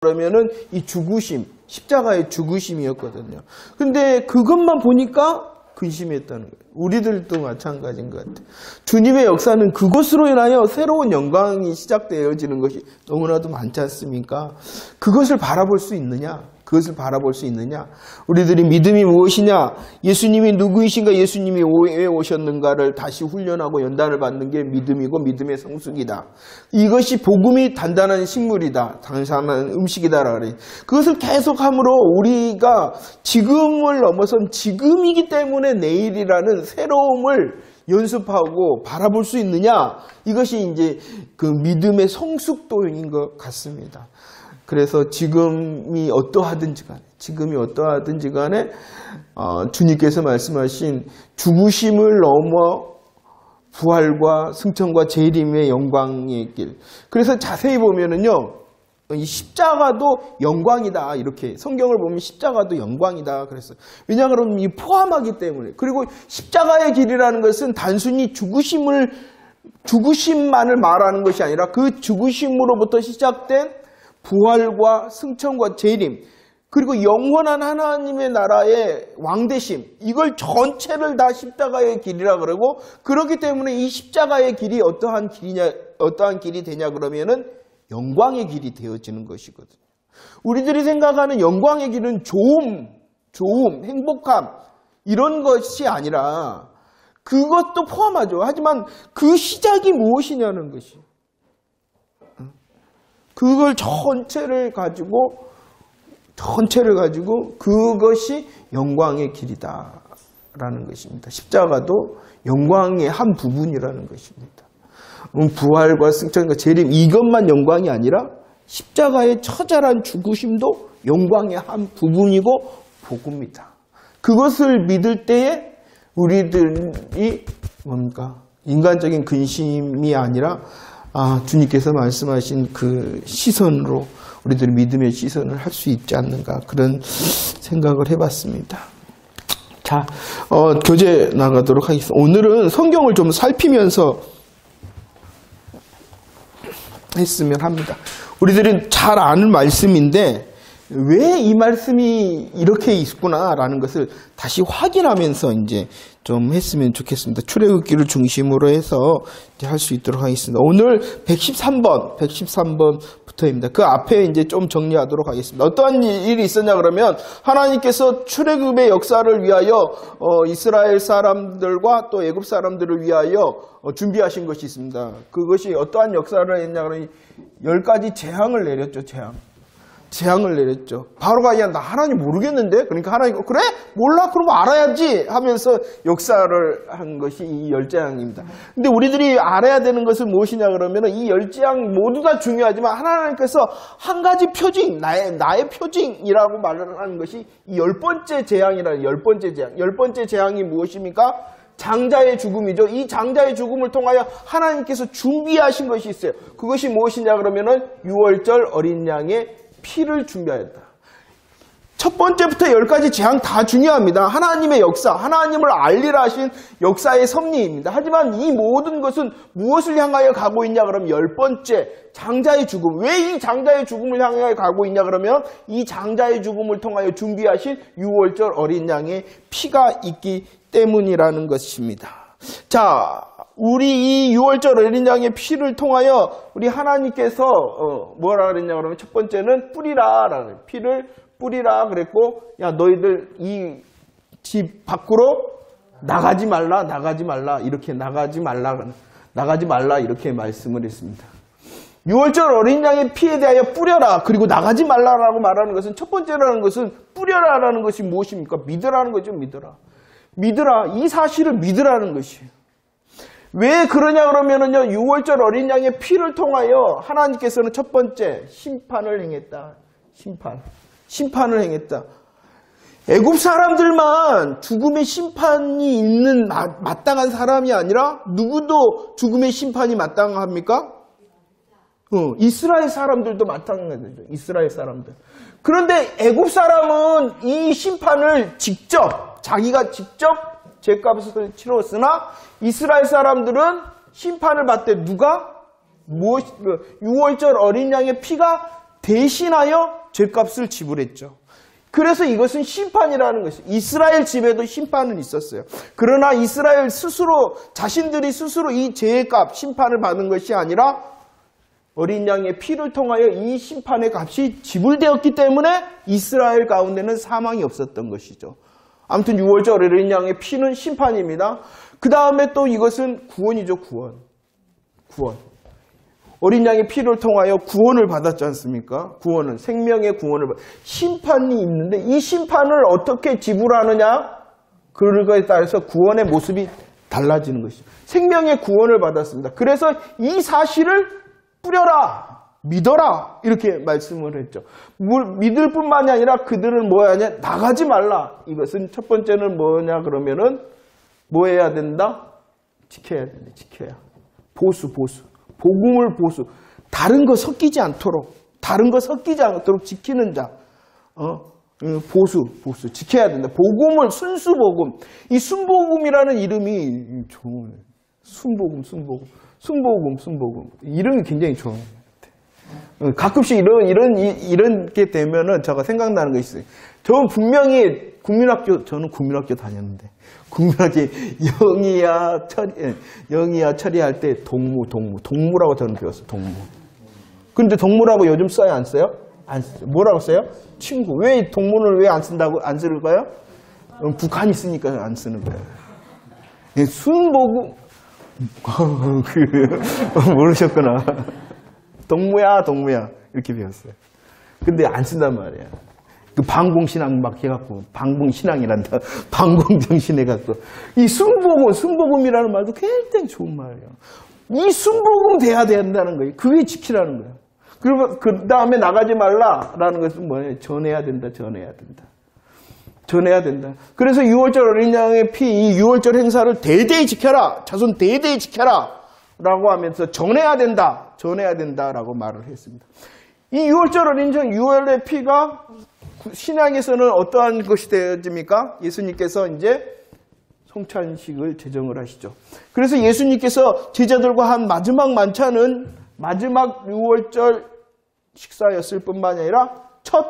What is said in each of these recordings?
그러면은 이 죽으심, 십자가의 죽으심이었거든요. 근데 그것만 보니까 근심했다는 거예요. 우리들도 마찬가지인 것 같아요. 주님의 역사는 그것으로 인하여 새로운 영광이 시작되어지는 것이 너무나도 많지 않습니까? 그것을 바라볼 수 있느냐? 그것을 바라볼 수 있느냐? 우리들이 믿음이 무엇이냐? 예수님이 누구이신가? 예수님이 왜 오셨는가를 다시 훈련하고 연단을 받는 게 믿음이고 믿음의 성숙이다. 이것이 복음이 단단한 식물이다. 단단한 음식이다라 그래요. 그것을 계속함으로 우리가 지금을 넘어선 지금이기 때문에 내일이라는 새로움을 연습하고 바라볼 수 있느냐? 이것이 이제 그 믿음의 성숙도인 것 같습니다. 그래서 지금이 어떠하든지 간에 주님께서 말씀하신 죽으심을 넘어 부활과 승천과 재림의 영광의 길. 그래서 자세히 보면은요, 이 십자가도 영광이다. 이렇게 성경을 보면 십자가도 영광이다. 그랬어요. 왜냐하면 이 포함하기 때문에. 그리고 십자가의 길이라는 것은 단순히 죽으심만을 말하는 것이 아니라 그 죽으심으로부터 시작된 부활과 승천과 재림, 그리고 영원한 하나님의 나라의 왕되심, 이걸 전체를 다 십자가의 길이라 그러고, 그렇기 때문에 이 십자가의 길이 어떠한 길이 되냐 그러면은 영광의 길이 되어지는 것이거든요. 우리들이 생각하는 영광의 길은 좋음, 행복함, 이런 것이 아니라 그것도 포함하죠. 하지만 그 시작이 무엇이냐는 것이, 그걸 전체를 가지고 그것이 영광의 길이다라는 것입니다. 십자가도 영광의 한 부분이라는 것입니다. 부활과 승천과 재림, 이것만 영광이 아니라 십자가의 처절한 죽으심도 영광의 한 부분이고 복음이다. 그것을 믿을 때에 우리들이 뭔가 인간적인 근심이 아니라 주님께서 말씀하신 그 시선으로 우리들이 믿음의 시선을 할 수 있지 않는가, 그런 생각을 해봤습니다. 자, 교재 나가도록 하겠습니다. 오늘은 성경을 좀 살피면서 했으면 합니다. 우리들은 잘 아는 말씀인데 왜 이 말씀이 이렇게 있구나라는 것을 다시 확인하면서 이제 좀 했으면 좋겠습니다. 출애굽기를 중심으로 해서 이제 할 수 있도록 하겠습니다. 오늘 113번부터입니다. 그 앞에 이제 좀 정리하도록 하겠습니다. 어떠한 일이 있었냐 그러면 하나님께서 출애굽의 역사를 위하여 이스라엘 사람들과 또 애굽 사람들을 위하여 준비하신 것이 있습니다. 그것이 어떠한 역사를 했냐 그러면 10가지 재앙을 내렸죠. 재앙을 내렸죠. 바로가 나 하나님 모르겠는데? 그러니까 하나님 그래? 몰라? 그럼 알아야지 하면서 역사를 한 것이 이 10재앙입니다. 근데 우리들이 알아야 되는 것은 무엇이냐 그러면 이 10재앙 모두 다 중요하지만 하나님께서 한 가지 표징, 나의 표징이라고 말을 하는 것이 이 10번째 재앙이라는 10번째 재앙. 10번째 재앙이 무엇입니까? 장자의 죽음이죠. 이 장자의 죽음을 통하여 하나님께서 준비하신 것이 있어요. 그것이 무엇이냐 그러면은 6월절 어린 양의 피를 준비하였다. 첫 번째부터 10가지 재앙 다 중요합니다. 하나님의 역사, 하나님을 알리라 하신 역사의 섭리입니다. 하지만 이 모든 것은 무엇을 향하여 가고 있냐 그러면 10번째 장자의 죽음. 왜 이 장자의 죽음을 향하여 가고 있냐 그러면 이 장자의 죽음을 통하여 준비하신 6월절 어린 양의 피가 있기 때문이라는 것입니다. 자, 우리 이 6월절 어린 양의 피를 통하여 우리 하나님께서 뭐라 그랬냐 그러면 첫 번째는 뿌리라. 피를 뿌리라 그랬고, 야 너희들 이 집 밖으로 나가지 말라. 이렇게 나가지 말라 이렇게 말씀을 했습니다. 6월절 어린 양의 피에 대하여 뿌려라. 그리고 나가지 말라라고 말하는 것은 첫 번째라는 것은 뿌려라라는 것이 무엇입니까? 믿으라는 거죠. 믿으라. 이 사실을 믿으라는 것이에요. 왜 그러냐 그러면은요, 6월절 어린 양의 피를 통하여 하나님께서는 첫 번째 심판을 행했다. 심판을 행했다. 애굽 사람들만 죽음의 심판이 있는 마땅한 사람이 아니라 누구도 죽음의 심판이 마땅합니까? 이스라엘 사람들도 마땅하죠. 이스라엘 사람들. 그런데 애굽 사람은 이 심판을 자기가 직접 죄값을 치렀으나 이스라엘 사람들은 심판을 받되 누가? 6월절 어린 양의 피가 대신하여 죄값을 지불했죠. 그래서 이것은 심판이라는 것이죠. 이스라엘 집에도 심판은 있었어요. 그러나 이스라엘 스스로, 자신들이 스스로 이 죄의 값, 심판을 받는 것이 아니라 어린 양의 피를 통하여 이 심판의 값이 지불되었기 때문에 이스라엘 가운데는 사망이 없었던 것이죠. 아무튼 6월절 어린 양의 피는 심판입니다. 그 다음에 또 이것은 구원이죠. 구원. 어린 양의 피를 통하여 구원을 받았지 않습니까? 구원은, 생명의 구원을 심판이 있는데 이 심판을 어떻게 지불하느냐? 그거에 따라서 구원의 모습이 달라지는 것이죠. 생명의 구원을 받았습니다. 그래서 이 사실을 뿌려라, 믿어라, 이렇게 말씀을 했죠. 믿을 뿐만이 아니라 그들은 뭐 하냐? 나가지 말라. 이것은 첫 번째는 뭐냐 그러면은 뭐 해야 된다? 지켜야 된다. 지켜야. 보수. 복음을 보수. 다른 거 섞이지 않도록 지키는 자. 보수. 지켜야 된다. 복음을, 순수복음. 이 순복음이라는 이름이 좋은, 순복음. 이름이 굉장히 좋은 것 같아요. 가끔씩 이런 게 되면은 제가 생각나는 거 있어요. 저는 분명히 저는 국민학교 다녔는데, 국민학교 영희야, 철이할 때 동무라고 저는 배웠어요. 동무. 근데 동무라고 요즘 써요, 안 써요? 안 써요. 뭐라고 써요? 친구. 왜 동무를 왜 안 쓸까요? 북한이 쓰니까 안 쓰는 거예요. 순복음. 모르셨구나. 동무야 이렇게 배웠어요. 근데 안 쓴단 말이야. 그 방공신앙 막 해갖고 방공신앙이란다. 방공정신 해갖고 이 순복음이라는 말도 굉장히 좋은 말이에요. 이 순복음 돼야 된다는 거예요. 그게 지키라는 거예요. 그리고 그 다음에 나가지 말라라는 것은 뭐예요? 전해야 된다. 그래서 6월절 어린 양의 피, 이 6월절 행사를 대대히 지켜라. 자손 대대히 지켜라. 라고 하면서 전해야 된다라고 말을 했습니다. 이 6월절 어린 양, 6월의 피가 신약에서는 어떠한 것이 되어집니까? 예수님께서 이제 성찬식을 제정을 하시죠. 그래서 예수님께서 제자들과 한 마지막 만찬은 마지막 6월절 식사였을 뿐만 아니라 첫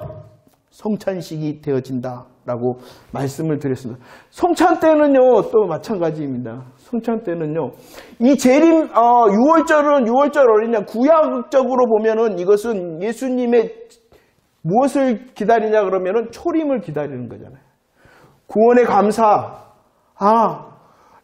성찬식이 되어진다라고 말씀을 드렸습니다. 성찬 때는요, 또 마찬가지입니다. 성찬 때는요, 이 재림, 6월절 어린 양, 구약적으로 보면은 이것은 예수님의 무엇을 기다리냐 그러면은 초림을 기다리는 거잖아요. 구원의 감사.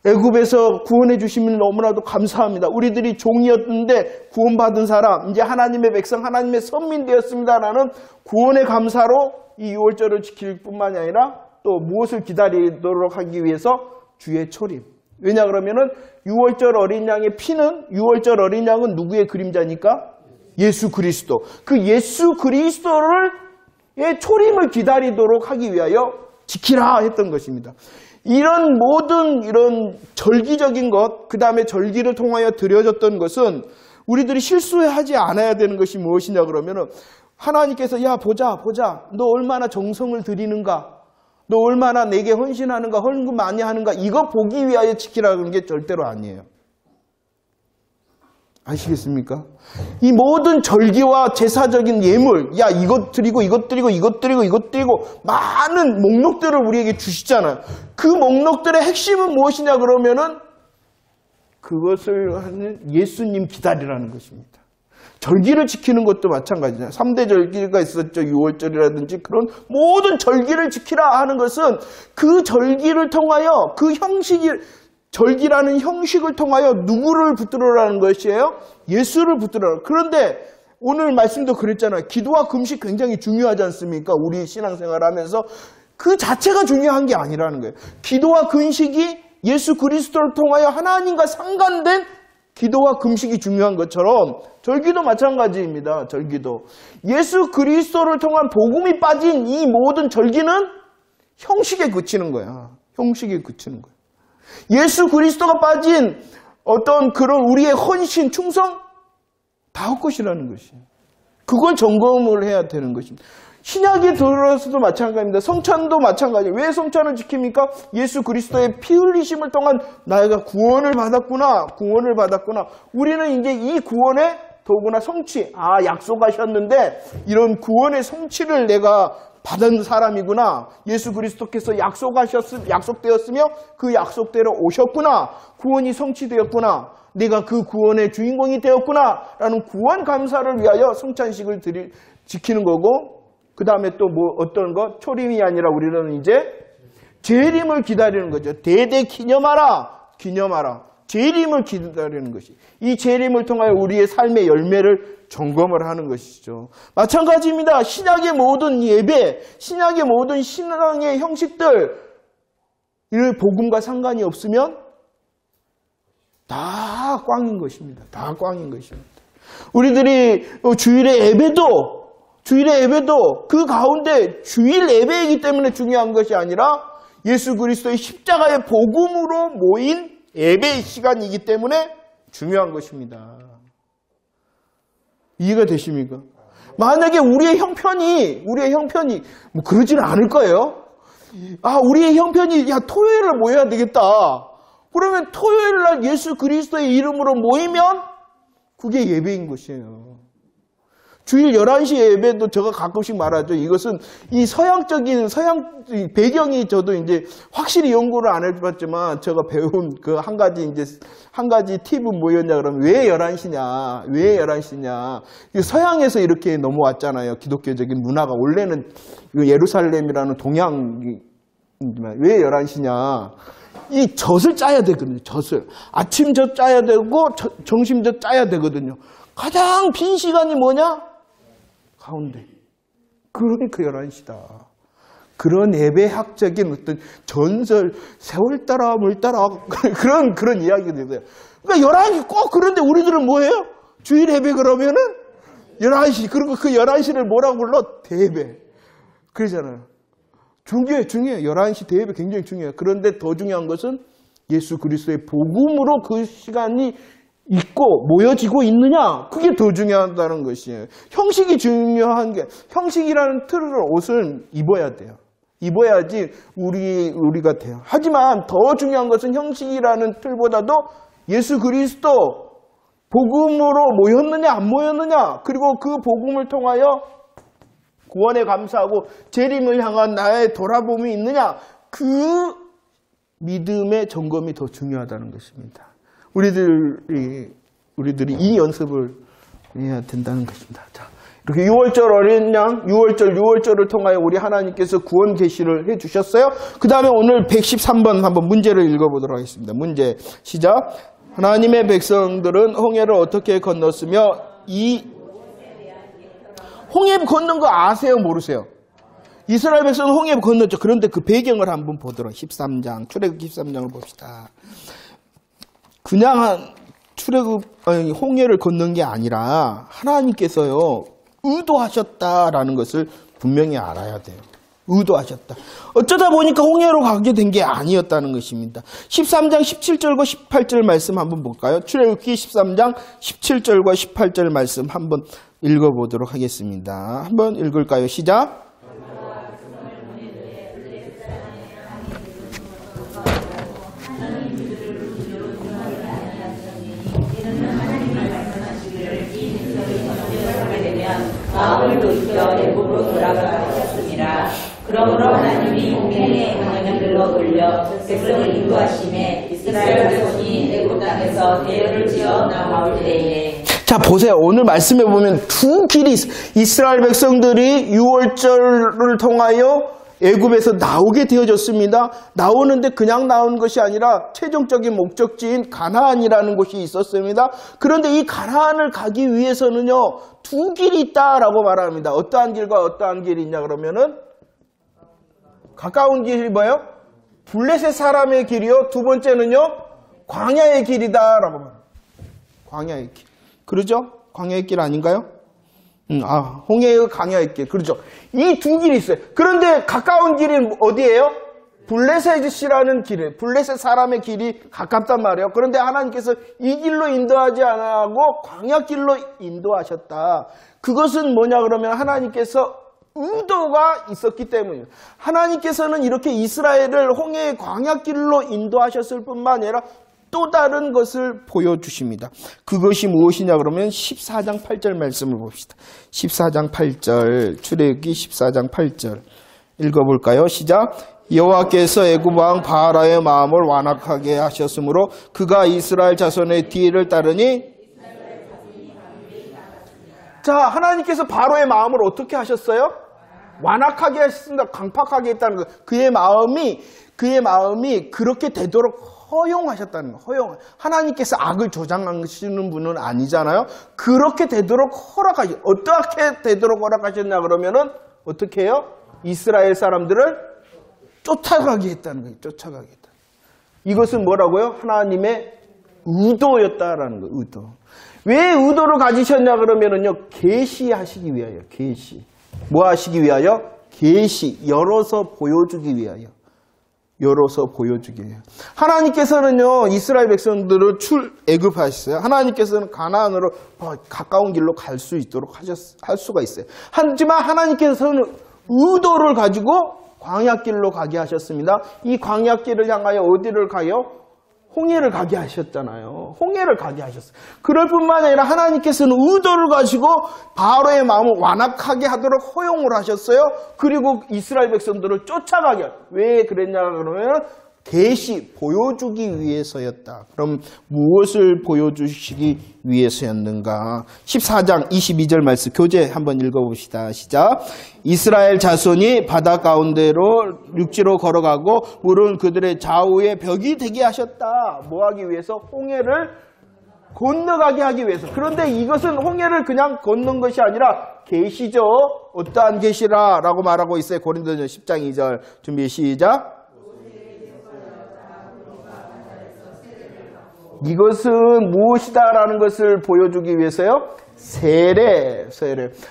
애굽에서 구원해 주시면 너무나도 감사합니다. 우리들이 종이었는데 구원받은 사람, 이제 하나님의 백성, 하나님의 선민 되었습니다라는 구원의 감사로 이 6월절을 지킬 뿐만이 아니라 또 무엇을 기다리도록 하기 위해서 주의 초림. 왜냐 그러면은 6월절 어린 양의 피는, 6월절 어린 양은 누구의 그림자니까? 예수 그리스도. 그 예수 그리스도를 초림을 기다리도록 하기 위하여 지키라 했던 것입니다. 이런 모든 이런 절기적인 것, 그 다음에 절기를 통하여 드려졌던 것은 우리들이 실수하지 않아야 되는 것이 무엇이냐 그러면은 하나님께서 야 보자 너 얼마나 정성을 들이는가, 너 얼마나 내게 헌신하는가, 헌금 많이 하는가, 이거 보기 위하여 지키라는 게 절대로 아니에요. 아시겠습니까? 이 모든 절기와 제사적인 예물, 야 이것 드리고 많은 목록들을 우리에게 주시잖아요. 그 목록들의 핵심은 무엇이냐 그러면은 그것을 하는 예수님 기다리라는 것입니다. 절기를 지키는 것도 마찬가지잖아요. 3대 절기가 있었죠. 6월절이라든지 그런 모든 절기를 지키라 하는 것은 그 절기를 통하여 그 절기라는 형식을 통하여 누구를 붙들으라는 것이에요? 예수를 붙들으라. 그런데 오늘 말씀도 그랬잖아요. 기도와 금식 굉장히 중요하지 않습니까? 우리 신앙생활 하면서 그 자체가 중요한 게 아니라는 거예요. 기도와 금식이 예수 그리스도를 통하여 하나님과 상관된 기도와 금식이 중요한 것처럼 절기도 마찬가지입니다. 절기도. 예수 그리스도를 통한 복음이 빠진 이 모든 절기는 형식에 그치는 거야. 형식에 그치는 거야. 예수 그리스도가 빠진 어떤 그런 우리의 헌신, 충성 다 헛것이라는 것이에요. 그걸 점검을 해야 되는 것입니다. 신약에 들어서도 마찬가지입니다. 성찬도 마찬가지예요. 왜 성찬을 지킵니까? 예수 그리스도의 피 흘리심을 통한 나이가 구원을 받았구나. 우리는 이제 이 구원에 더구나 성취. 약속하셨는데 이런 구원의 성취를 내가 받은 사람이구나. 예수 그리스도께서 약속되었으며 그 약속대로 오셨구나. 구원이 성취되었구나. 내가 그 구원의 주인공이 되었구나. 라는 구원 감사를 위하여 성찬식을 지키는 거고, 그 다음에 또 어떤 거? 초림이 아니라 우리는 이제 재림을 기다리는 거죠. 대대 기념하라. 재림을 기다리는 것이. 이 재림을 통하여 우리의 삶의 열매를 점검을 하는 것이죠. 마찬가지입니다. 신약의 모든 예배, 신약의 모든 신앙의 형식들, 이 복음과 상관이 없으면 다 꽝인 것입니다. 우리들이 주일의 예배도 그 가운데 주일 예배이기 때문에 중요한 것이 아니라 예수 그리스도의 십자가의 복음으로 모인 예배의 시간이기 때문에 중요한 것입니다. 이해가 되십니까? 만약에 우리의 형편이 뭐 그러지는 않을 거예요. 우리의 형편이 토요일에 모여야 되겠다. 그러면 토요일 날 예수 그리스도의 이름으로 모이면 그게 예배인 것이에요. 주일 11시 예배도 제가 가끔씩 말하죠. 이것은 이 서양 배경이 저도 이제 확실히 연구를 안 해봤지만 제가 배운 그 한 가지 팁은 뭐였냐 그러면 왜 11시냐. 서양에서 이렇게 넘어왔잖아요. 기독교적인 문화가. 원래는 예루살렘이라는 동양이지만 왜 11시냐. 이 젖을 짜야 되거든요. 아침젖 짜야 되고 점심젖 짜야 되거든요. 가장 빈 시간이 뭐냐? 가운데. 그러니까 11시다. 그런 예배학적인 어떤 전설, 세월 따라 물 따라 그런 이야기가 있어요. 그러니까 11시 꼭. 그런데 우리들은 뭐예요? 주일 예배 그러면은 11시. 그리고 그 11시를 뭐라고 불러? 대예배. 그러잖아요. 중요해요. 11시 대예배 굉장히 중요해요. 그런데 더 중요한 것은 예수 그리스도의 복음으로 그 시간이 있고 모여지고 있느냐, 그게 더 중요하다는 것이에요. 형식이 중요한 게, 형식이라는 틀을 옷을 입어야 돼요. 입어야지 우리가 돼요. 하지만 더 중요한 것은 형식이라는 틀보다도 예수 그리스도 복음으로 모였느냐 안 모였느냐, 그리고 그 복음을 통하여 구원에 감사하고 재림을 향한 나의 돌아봄이 있느냐, 그 믿음의 점검이 더 중요하다는 것입니다. 우리들이 이 연습을 해야 된다는 것입니다. 자, 이렇게 6월절 어린 양, 6월절을 통하여 우리 하나님께서 구원 계시를 해주셨어요. 그 다음에 오늘 113번 한번 문제를 읽어보도록 하겠습니다. 문제 시작. 하나님의 백성들은 홍해를 어떻게 건넜으며 이 홍해 건넌 거 아세요? 모르세요? 이스라엘 백성은 홍해 건넜죠. 그런데 그 배경을 한번 보도록 13장, 출애굽 13장을 봅시다. 그냥 홍해를 건넌 게 아니라 하나님께서요, 의도하셨다라는 것을 분명히 알아야 돼요. 의도하셨다. 어쩌다 보니까 홍해로 가게 된 게 아니었다는 것입니다. 13장 17절과 18절 말씀 한번 볼까요? 출애굽기 13장 17절과 18절 말씀 한번 읽어보도록 하겠습니다. 한번 읽을까요? 시작. 마음을 돌이켜 애굽으로 돌아가셨습니다. 그러므로 하나님이 홍해의 강을 들러 돌려 백성을 인도하심에 이스라엘 백성이 애굽 땅에서 대열을 지어 나올 때에. 자, 보세요. 오늘 말씀해 보면 두 길이 이스라엘 백성들이 6월절을 통하여 애굽에서 나오게 되어졌습니다. 나오는데 그냥 나온 것이 아니라 최종적인 목적지인 가나안이라는 곳이 있었습니다. 그런데 이 가나안을 가기 위해서는요, 두 길이 있다라고 말합니다. 어떠한 길과 어떠한 길이 있냐 그러면은, 가까운 길이 뭐예요? 블레셋 사람의 길이요. 두 번째는요, 광야의 길이다라고 말합니다. 광야의 길. 그러죠? 광야의 길 아닌가요? 홍해의 광야의 길. 그렇죠. 이 두 길이 있어요. 그런데 가까운 길은 어디예요? 블레셋이라는 길이에요. 블레셋 사람의 길이 가깝단 말이에요. 그런데 하나님께서 이 길로 인도하지 않고 광야길로 인도하셨다. 그것은 뭐냐 그러면 하나님께서 의도가 있었기 때문이에요. 하나님께서는 이렇게 이스라엘을 홍해의 광야길로 인도하셨을 뿐만 아니라 또 다른 것을 보여주십니다. 그것이 무엇이냐 그러면 14장 8절 말씀을 봅시다. 14장 8절, 출애굽기 14장 8절 읽어볼까요? 시작. 여호와께서 애굽 왕 바라의 마음을 완악하게 하셨으므로 그가 이스라엘 자손의 뒤를 따르니. 자, 하나님께서 바로의 마음을 어떻게 하셨어요? 완악하게 하셨습니다. 강팍하게 했다는 거. 그의 마음이 그렇게 되도록 허용하셨다는 거. 허용. 하나님께서 악을 조장하시는 분은 아니잖아요. 그렇게 되도록 어떻게 되도록 허락하셨냐 그러면은 어떻게 해요? 이스라엘 사람들을 쫓아가게 했다는 거예요. 쫓아가게 했다. 이것은 뭐라고요? 하나님의 의도였다라는 거예요. 의도. 왜 의도를 가지셨냐 그러면은요. 계시하시기 위하여. 계시. 뭐 하시기 위하여? 계시. 열어서 보여주기 위하여. 열어서 보여주기 위하여. 하나님께서는요. 이스라엘 백성들을 애굽하셨어요. 하나님께서는 가나안으로 가까운 길로 갈 수 있도록 할 수가 있어요. 하지만 하나님께서는 의도를 가지고 광야길로 가게 하셨습니다. 이 광야길을 향하여 어디를 가요? 홍해를 가게 하셨잖아요. 홍해를 가게 하셨어요. 그럴 뿐만 아니라 하나님께서는 의도를 가지고 바로의 마음을 완악하게 하도록 허용을 하셨어요. 그리고 이스라엘 백성들을 쫓아가게. 왜 그랬냐 그러면 계시 보여주기 위해서였다. 그럼 무엇을 보여주시기 위해서였는가? 14장 22절 말씀 교재 한번 읽어봅시다. 시작. 이스라엘 자손이 바다 가운데로 육지로 걸어가고 물은 그들의 좌우에 벽이 되게 하셨다. 뭐 하기 위해서? 홍해를 건너가게 하기 위해서. 그런데 이것은 홍해를 그냥 걷는 것이 아니라 계시죠. 어떠한 계시라라고 말하고 있어요. 고린도전서 10장 2절 준비 시작. 이것은 무엇이다라는 것을 보여주기 위해서요? 세례.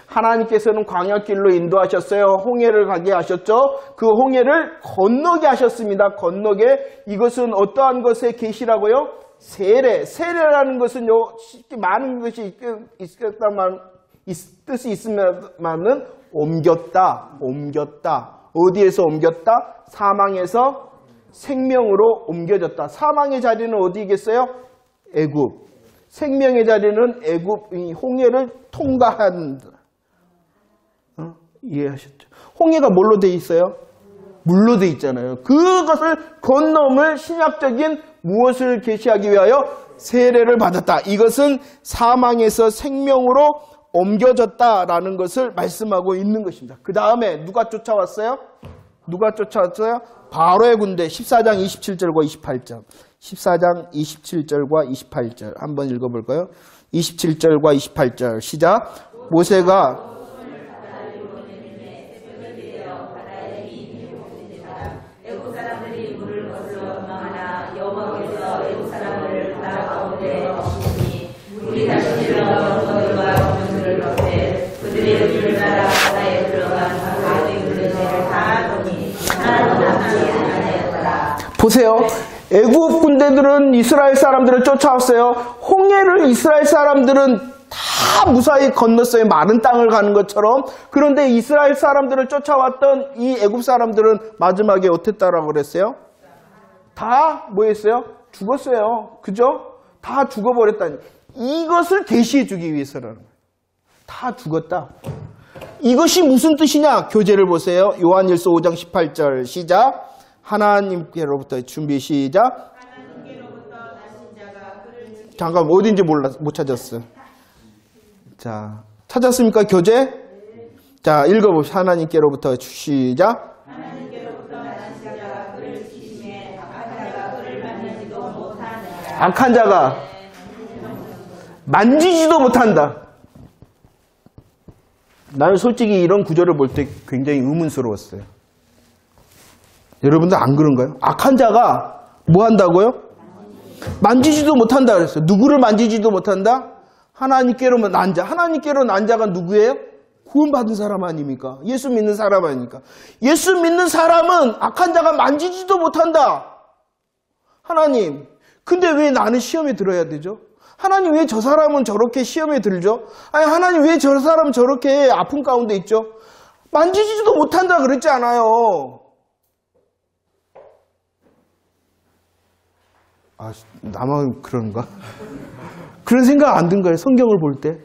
하나님께서는 광야길로 인도하셨어요. 홍해를 가게 하셨죠. 그 홍해를 건너게 하셨습니다. 건너게. 이것은 어떠한 것의 계시라고요? 세례. 세례라는 것은요, 많은 것이 있겠다만, 뜻이 있으면은 옮겼다. 어디에서 옮겼다? 사망에서 생명으로 옮겨졌다. 사망의 자리는 어디겠어요? 애굽. 생명의 자리는 애굽, 홍해를 통과한다. 이해하셨죠? 홍해가 뭘로 돼 있어요? 물로 돼 있잖아요. 그것을 건너물 신약적인 무엇을 계시하기 위하여 세례를 받았다. 이것은 사망에서 생명으로 옮겨졌다라는 것을 말씀하고 있는 것입니다. 그 다음에 누가 쫓아왔어요? 바로의 군대. 14장 27절과 28절. 14장 27절과 28절. 한번 읽어볼까요? 27절과 28절. 시작. 모세가 보세요. 애굽 군대들은 이스라엘 사람들을 쫓아왔어요. 홍해를 이스라엘 사람들은 다 무사히 건넜어요. 마른 땅을 가는 것처럼. 그런데 이스라엘 사람들을 쫓아왔던 이 애굽 사람들은 마지막에 어땠다라고 그랬어요? 다 뭐 했어요? 죽었어요. 그죠? 다 죽어버렸다니. 이것을 계시해 주기 위해서라는 거예요. 다 죽었다. 이것이 무슨 뜻이냐? 교재를 보세요. 요한일서 5장 18절 시작. 하나님께로부터 준비 시작. 잠깐 어딘지 못 찾았어. 자, 찾았습니까 교재? 자, 읽어봅시다. 하나님께로부터 시작. 악한 자가 만지지도 못한다. 나는 솔직히 이런 구절을 볼 때 굉장히 의문스러웠어요. 여러분들 안 그런가요? 악한 자가 뭐 한다고요? 만지지도 못한다 그랬어요. 누구를 만지지도 못한다? 하나님께로만 난 자. 하나님께로 난 자가 누구예요? 구원받은 사람 아닙니까? 예수 믿는 사람 아닙니까? 예수 믿는 사람은 악한 자가 만지지도 못한다. 하나님, 근데 왜 나는 시험에 들어야 되죠? 하나님 왜 저 사람은 저렇게 시험에 들죠? 아니 하나님 왜 저 사람은 저렇게 아픔 가운데 있죠? 만지지도 못한다 그랬지 않아요. 아, 나만 그런가? 그런 생각 안 든 거예요. 성경을 볼 때.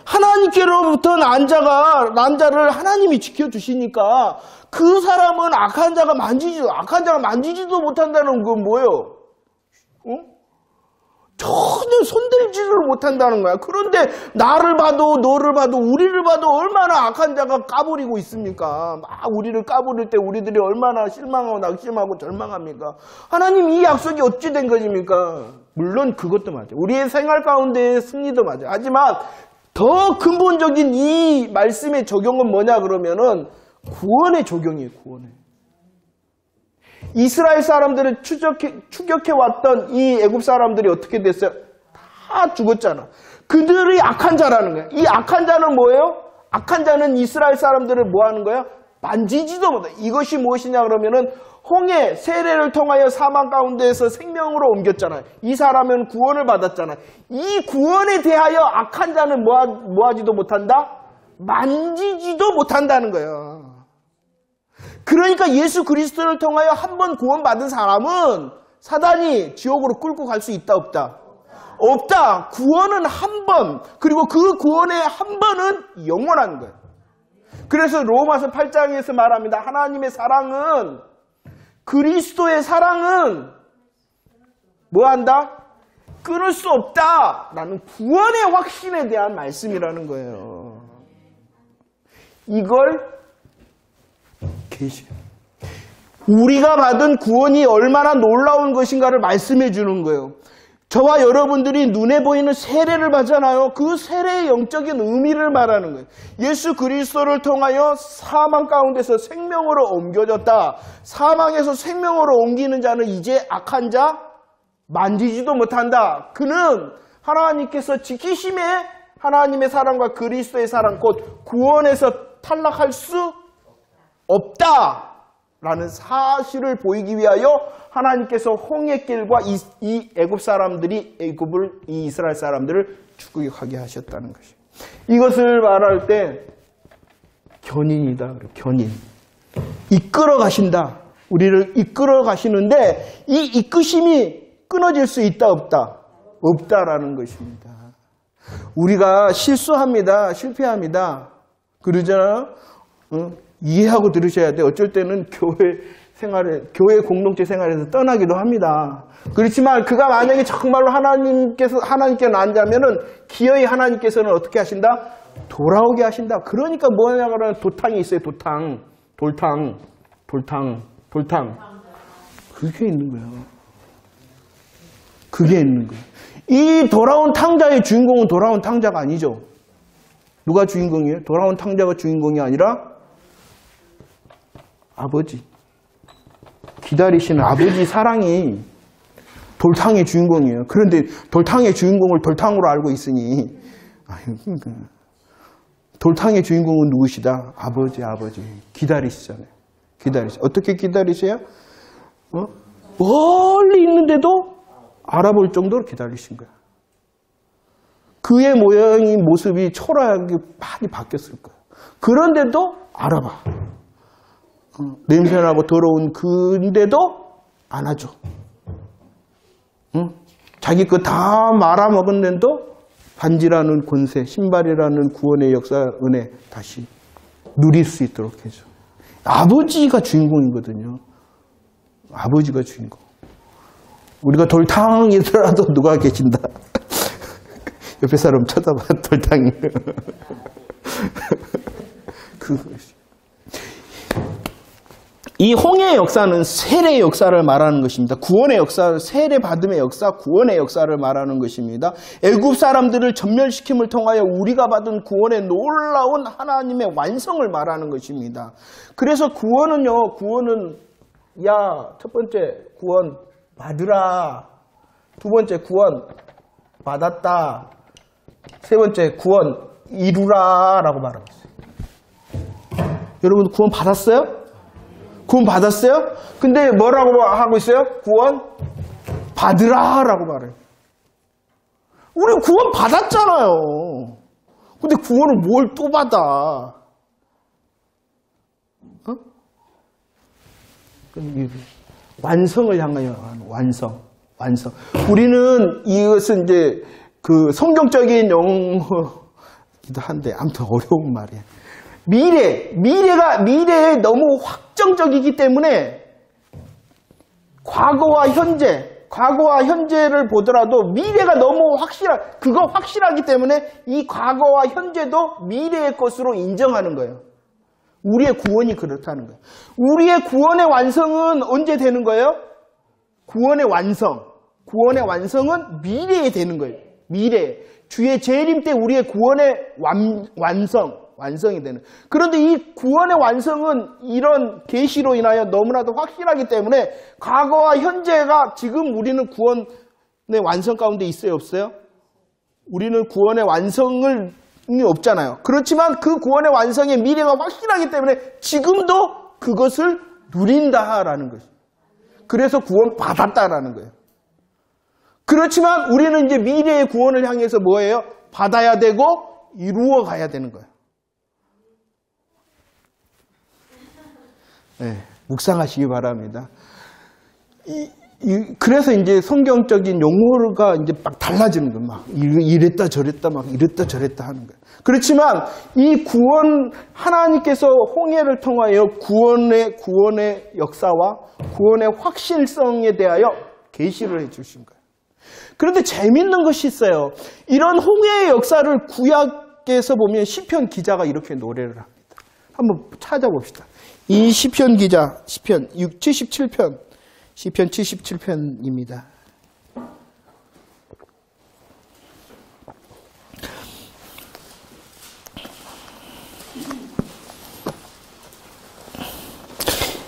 하나님께로부터 난자를 하나님이 지켜주시니까 그 사람은 악한 자가 만지지도 못한다는 건 뭐예요? 전혀 손들지를 못한다는 거야. 그런데 나를 봐도 너를 봐도 우리를 봐도 얼마나 악한 자가 까부리고 있습니까? 막 우리를 까부릴 때 우리들이 얼마나 실망하고 낙심하고 절망합니까? 하나님 이 약속이 어찌 된 것입니까? 물론 그것도 맞아요. 우리의 생활 가운데의 승리도 맞아요. 하지만 더 근본적인 이 말씀의 적용은 뭐냐 그러면은 구원의 적용이에요. 구원의. 이스라엘 사람들을 추격해왔던 이 애굽 사람들이 어떻게 됐어요? 다 죽었잖아. 그들이 악한 자라는 거야. 이 악한 자는 뭐예요? 악한 자는 이스라엘 사람들을 뭐 하는 거야? 만지지도 못해. 이것이 무엇이냐 그러면은 홍해 세례를 통하여 사망 가운데에서 생명으로 옮겼잖아요. 이 사람은 구원을 받았잖아요. 이 구원에 대하여 악한 자는 뭐하지도 못한다? 만지지도 못한다는 거예요. 그러니까 예수 그리스도를 통하여 한 번 구원받은 사람은 사단이 지옥으로 끌고 갈 수 있다 없다? 없다. 구원은 한 번, 그리고 그 구원의 한 번은 영원한 거예요. 그래서 로마서 8장에서 말합니다. 하나님의 사랑은, 그리스도의 사랑은 뭐한다? 끊을 수 없다. 라는 구원의 확신에 대한 말씀이라는 거예요. 이걸 계시. 우리가 받은 구원이 얼마나 놀라운 것인가를 말씀해 주는 거예요. 저와 여러분들이 눈에 보이는 세례를 받잖아요. 그 세례의 영적인 의미를 말하는 거예요. 예수 그리스도를 통하여 사망 가운데서 생명으로 옮겨졌다. 사망에서 생명으로 옮기는 자는 이제 악한 자 만지지도 못한다. 그는 하나님께서 지키심에 하나님의 사랑과 그리스도의 사랑 곧 구원에서 탈락할 수 없다라는 사실을 보이기 위하여 하나님께서 홍해길과 이 애굽 사람들이 이 이스라엘 사람들을 추격하게 하셨다는 것이에요. 이것을 말할 때 견인이다. 견인. 이끌어 가신다. 우리를 이끌어 가시는데 이 이끄심이 끊어질 수 있다 없다? 없다라는 것입니다. 우리가 실수합니다. 실패합니다. 그러잖아요. 이해하고 들으셔야 돼. 어쩔 때는 교회 공동체 생활에서 떠나기도 합니다. 그렇지만 그가 만약에 정말로 하나님께 난자면은 기어이 하나님께서는 어떻게 하신다? 돌아오게 하신다. 그러니까 뭐냐 그러면 도탕이 있어요. 돌탕. 그게 있는 거예요. 그게 있는 거예요. 이 돌아온 탕자의 주인공은 돌아온 탕자가 아니죠. 누가 주인공이에요? 돌아온 탕자가 주인공이 아니라 아버지. 기다리시는 아버지 사랑이 돌탕의 주인공이에요. 그런데 돌탕의 주인공을 돌탕으로 알고 있으니 돌탕의 주인공은 누구시다? 아버지. 기다리시잖아요. 어떻게 기다리세요? 멀리 있는데도 알아볼 정도로 기다리신 거야. 그의 모습이 초라하게 많이 바뀌었을 거야. 그런데도 알아봐. 냄새나고 더러운 그인데도 안아줘. 자기 거 다 말아먹었는데도 반지라는 권세, 신발이라는 구원의 역사, 은혜 다시 누릴 수 있도록 해줘. 아버지가 주인공이거든요. 아버지가 주인공. 우리가 돌탕이더라도 누가 계신다. 옆에 사람 쳐다봐. 돌탕이. 그것이. 이 홍해의 역사는 세례의 역사를 말하는 것입니다. 구원의 역사, 세례 받음의 역사, 구원의 역사를 말하는 것입니다. 애굽 사람들을 전멸시킴을 통하여 우리가 받은 구원의 놀라운 하나님의 완성을 말하는 것입니다. 그래서 구원은 첫 번째 구원 받으라. 두 번째 구원 받았다. 세 번째 구원 이루라 라고 말하고 있어요. 여러분 구원 받았어요? 구원 받았어요? 근데 뭐라고 하고 있어요? 구원 받으라 라고 말해요. 우리 구원 받았잖아요. 근데 구원을 뭘 또 받아? 완성을 향하여 완성. 우리는 이것은 이제 그 성경적인 용어기도 한데 아무튼 어려운 말이에요. 미래에 너무 확정적이기 때문에 과거와 현재를 보더라도 미래가 너무 확실하기 때문에 이 과거와 현재도 미래의 것으로 인정하는 거예요. 우리의 구원이 그렇다는 거예요. 우리의 구원의 완성은 언제 되는 거예요? 구원의 완성은 미래에 되는 거예요. 미래에. 주의 재림 때 우리의 구원의 완성이 되는. 그런데 이 구원의 완성은 이런 계시로 인하여 너무나도 확실하기 때문에 과거와 현재가 지금 우리는 구원의 완성 가운데 있어요, 없어요? 우리는 구원의 완성이 없잖아요. 그렇지만 그 구원의 완성의 미래가 확실하기 때문에 지금도 그것을 누린다라는 것이죠. 그래서 구원 받았다라는 거예요. 그렇지만 우리는 이제 미래의 구원을 향해서 뭐예요? 받아야 되고 이루어 가야 되는 거예요. 네, 묵상하시기 바랍니다. 그래서 이제 성경적인 용어가 이제 막 달라지는 거예요. 막 이랬다 저랬다 하는 거예요. 그렇지만 이 구원, 하나님께서 홍해를 통하여 구원의 역사와 구원의 확실성에 대하여 계시를 해 주신 거예요. 그런데 재밌는 것이 있어요. 이런 홍해의 역사를 구약에서 보면 시편 기자가 이렇게 노래를 합니다. 한번 찾아봅시다. 이 시편 기자, 시편 77편, 시편 77편입니다.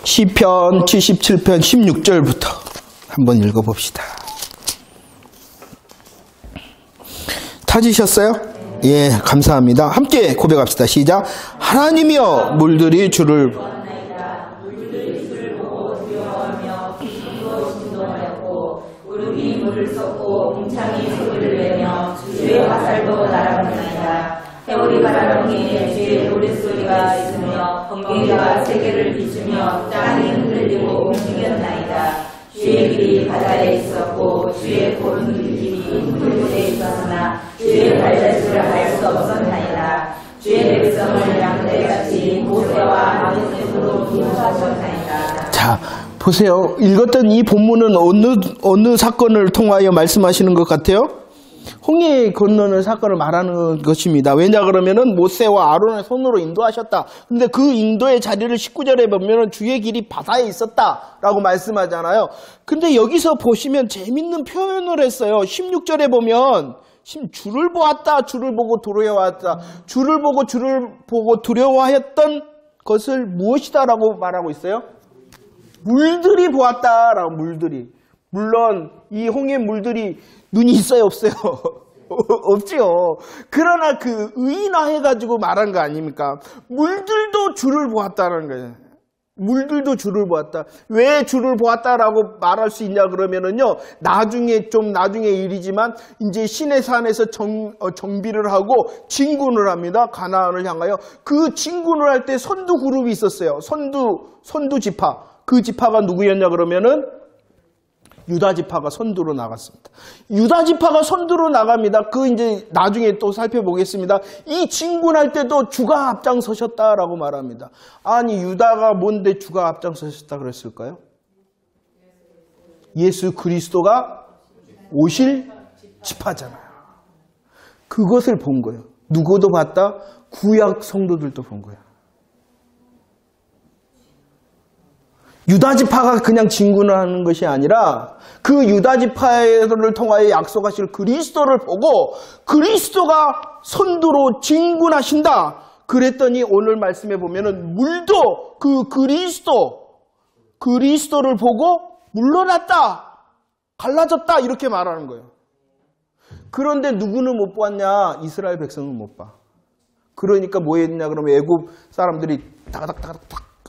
시편 77편 16절부터 한번 읽어봅시다. 찾으셨어요? 예, 감사합니다. 함께 고백합시다. 시작. 하나님이여 물들이 주를 물을 쏟고 궁창이 소리를 내며 주의 화살도 날아갑니다. 태월이 바라보기에 주의 노랫소리가 있으며 번개가 세계를 비추며 땅이 흔들리고 움직였나이다. 주의 길이 바다에 있었고 주의 곧 길이 흙물에 있었으나 주의 발자취를 알 수 없었나이다. 주의 백성을 양떼같이 모세와 아론으로 인도하셨나이다. 자, 보세요. 읽었던 이 본문은 어느 사건을 통하여 말씀하시는 것 같아요? 홍해 건너는 사건을 말하는 것입니다. 왜냐 그러면은 모세와 아론의 손으로 인도하셨다. 근데 그 인도의 자리를 19절에 보면은 주의 길이 바다에 있었다라고 말씀하잖아요. 근데 여기서 보시면 재밌는 표현을 했어요. 16절에 보면 주를 보았다. 주를 보고 두려워했다. 주를 보고 두려워했던 것을 무엇이다라고 말하고 있어요? 물들이 보았다라고. 물론 이 홍해 물들이 눈이 있어요, 없어요? 없지요. 그러나 그 의인화해가지고 말한 거 아닙니까? 물들도 주를 보았다는 거예요. 물들도 주를 보았다. 왜 주를 보았다라고 말할 수 있냐 그러면은요, 나중에 일이지만 이제 시내산에서 정비를 하고 진군을 합니다. 가나안을 향하여. 그 진군을 할 때 선두 그룹이 있었어요. 선두 지파. 그 지파가 누구였냐 그러면은 유다 지파가 선두로 나갔습니다. 유다 지파가 선두로 나갑니다. 그 이제 나중에 또 살펴보겠습니다. 이 진군할 때도 주가 앞장서셨다라고 말합니다. 아니 유다가 뭔데 주가 앞장서셨다 그랬을까요? 예수 그리스도가 오실 지파잖아요. 그것을 본 거예요. 누구도 봤다? 구약 성도들도 본 거예요. 유다 지파가 그냥 진군을 하는 것이 아니라 그 유다 지파를 통하여 약속하실 그리스도를 보고 그리스도가 선두로 진군하신다. 그랬더니 오늘 말씀에 보면은 물도 그 그리스도를 보고 물러났다. 갈라졌다. 이렇게 말하는 거예요. 그런데 누구는 못 봤냐? 이스라엘 백성은 못 봐. 그러니까 뭐 했냐 그러면 애굽 사람들이 다가닥